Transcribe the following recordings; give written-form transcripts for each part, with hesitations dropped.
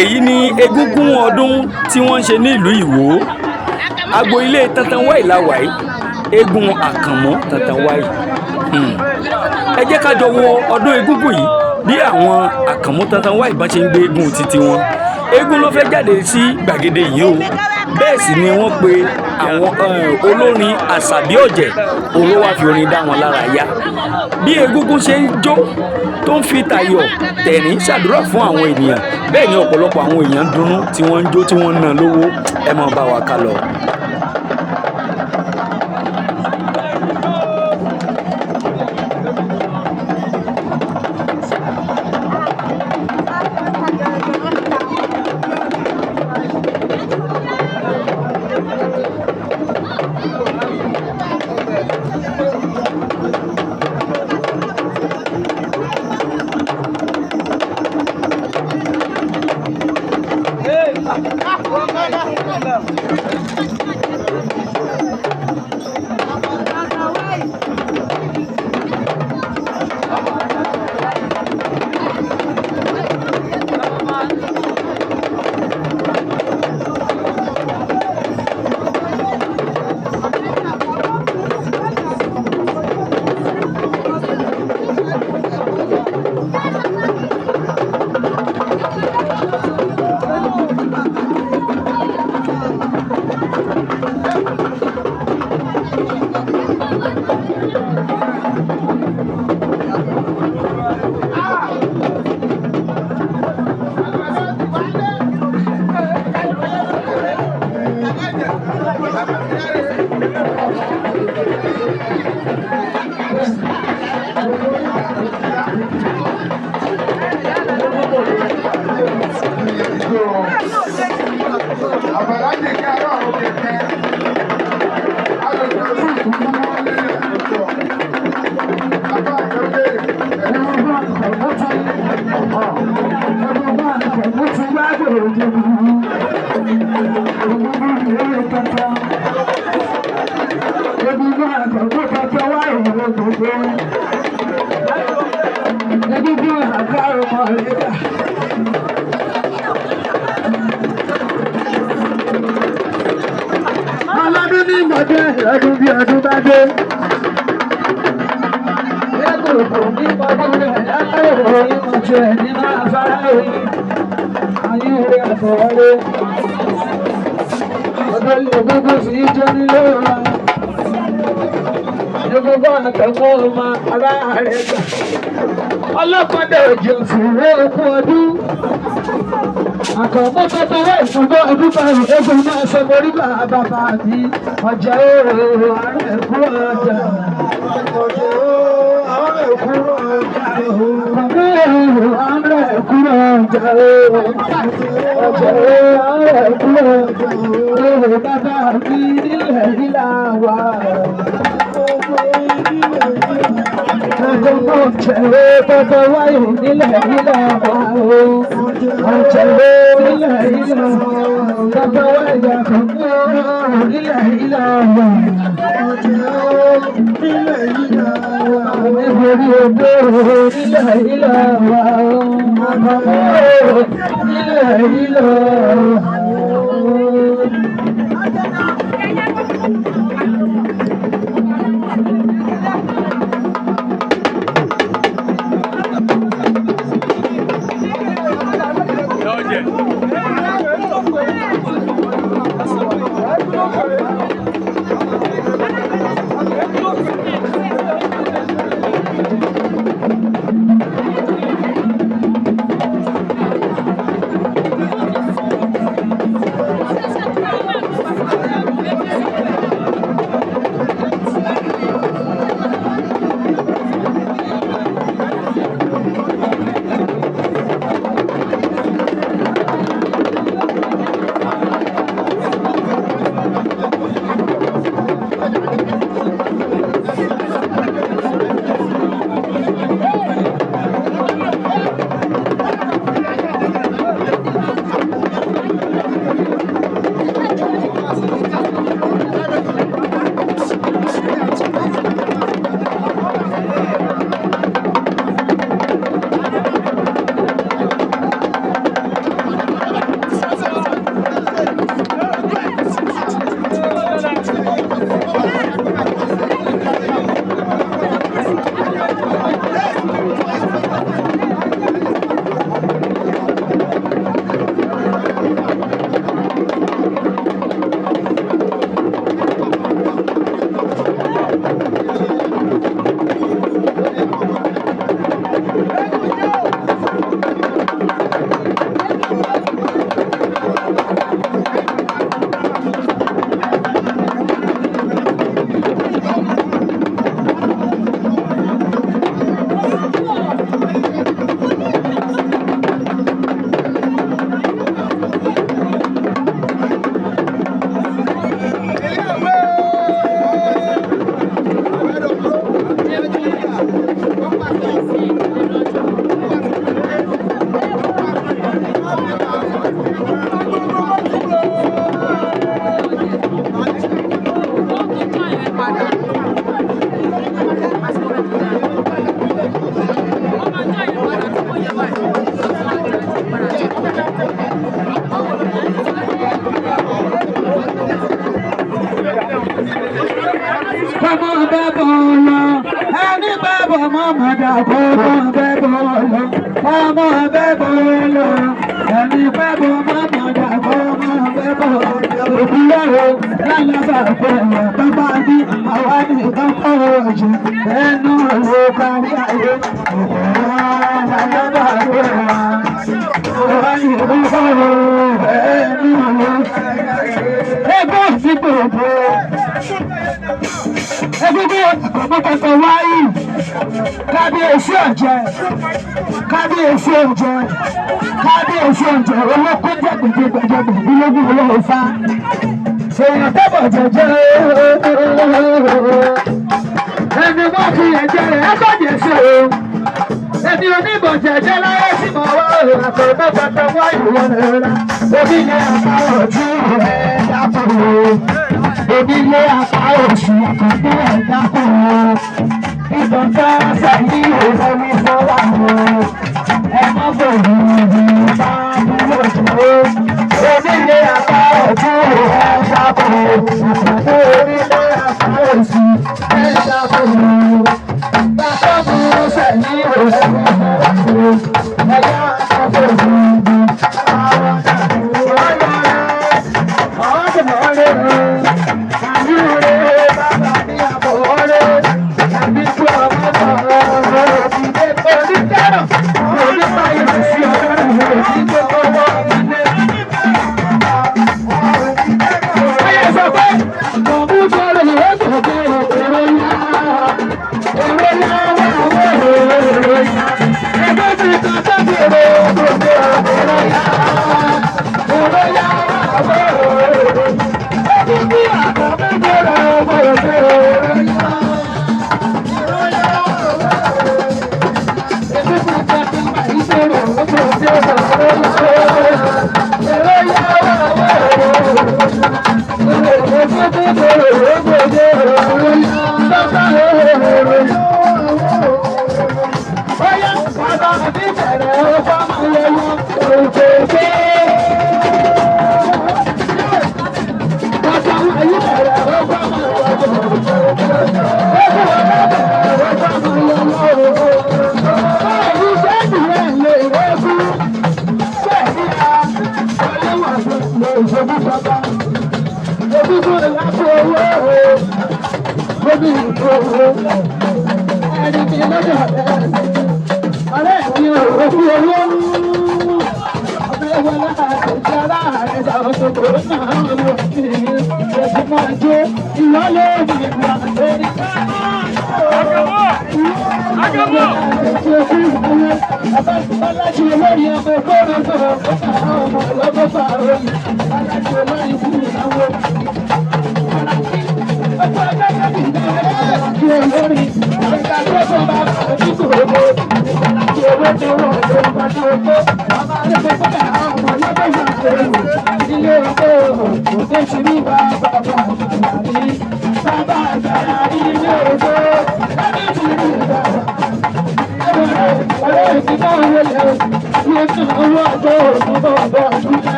èyí ni egúngún ọdún tí wọ́n ń ṣe ní ìlú Ìwó agbo ilé Tantanwáì láwàyí eégún àkànmọ́ Tantanwáì ẹ jẹ́ ká jọ wo ọdún egúngún yìí bí àwọn àkànmọ́ Tantanwáì bá ṣe ń gbé eégún títí wọn eégún ló fẹ́ jáde sí gbàgede yìí o bẹ́ẹ̀ sì ni wọ́n pe àwọn olórin àṣàbí ọ̀jẹ̀ olówó fi orin dá wọn lára yá bí egúngún ṣe ń jó tó ń fi tayọ̀ tẹ̀rín ṣàdúrà fún àwọn ènìyàn bẹ́ẹ̀ ni ọ̀pọ̀lọpọ̀ àwọn èèyàn ń dunnú tí wọ́n ń jó tí wọ́n ń ná lówó ẹ máa bá wa ká lọ. ọlọ́kọ̀dé òjò fúnra okun ọdún àkànmọ́ Tantanwáì ìfúnbọ́ ọdún báyìí eégún máa sọ mórí bàbá mi ọjà òòrò àárẹ̀ kúrò ọjà ọjà àárẹ̀ kúrò ọjà òòrò àárẹ̀ kúrò ọjà ọjà àárẹ̀ kúrò ọjà òòrò bàbá mi nílẹ̀ nílà wà. Ọ̀jẹ̀wé Tantanwáì nílẹ̀ nílẹ̀ wà o. Ọ̀jẹ̀wé nílẹ̀ nílẹ̀ wà o. Tantanwáì àkànmọ́ nílẹ̀ nílẹ̀ wà. Ọ̀jẹ̀wé nílẹ̀ nílẹ̀ wà o. Ìborí odò nílẹ̀ nílẹ̀ wà o. Àkànmọ́ nílẹ̀ nílẹ̀ wà o. bẹ́bọ̀ mọ́mọ́ dàgbọ́ ọmọ bẹ́bọ̀ lọ ọmọ bẹ́bọ̀ lọ ẹni bẹ́bọ̀ mọ́mọ́ dàgbọ́ ọmọ bẹ́bọ̀ òkúlẹ̀rọ lálàbà pẹ̀lú bàbá ní àwa nìkan kọ́ ọ̀jẹ̀ ẹnu ló kárí ayé lálàbà pẹ̀lú àwa nìkan kọ́ ẹnu ló ẹgbẹ́ òsìkò òbò ẹgbẹ́ ọ̀pọ̀pọ̀pọ̀ wáyé kábíyèsí ọ̀jẹ̀ kábíyèsí ọ̀jẹ̀ kábíyèsí ọ̀jẹ̀ olókùn jẹ̀gbẹ̀jẹ̀gbẹ̀jẹ̀gbẹ̀ ìlógún olóhùn fa èèyàn tẹ́bọ̀ jẹ̀jẹ̀ ẹni wọ́n fi ẹ̀jẹ̀ rẹ̀ ẹgbẹ̀jẹ̀ sí o ẹni oníbọ̀ jẹ̀jẹ̀ láyé sí mọ̀ wá àpọ̀pọ̀pọ̀ wáyé wọn rẹ̀ onílé àpárọ̀ tí ẹ̀ dákọ̀ onílé àpárọ̀ sí àkọ́kọ́ ẹ̀ dákọ̀ ìbọn tó sẹ́yìn ìrọ̀lẹ́ fọwọ́ ẹ má bòrò ìdí bá dúró dúró onílé àpárọ̀ tí ẹ̀ dákọ̀ àkọ́kọ́ onílé àpárọ̀ sí ẹ̀ dákọ̀ bàbá mi sẹ́yìn ìrọ̀lẹ́ fọwọ́ ẹ̀yà àkọ́kọ́ ìdí àwọn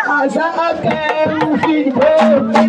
As I can feel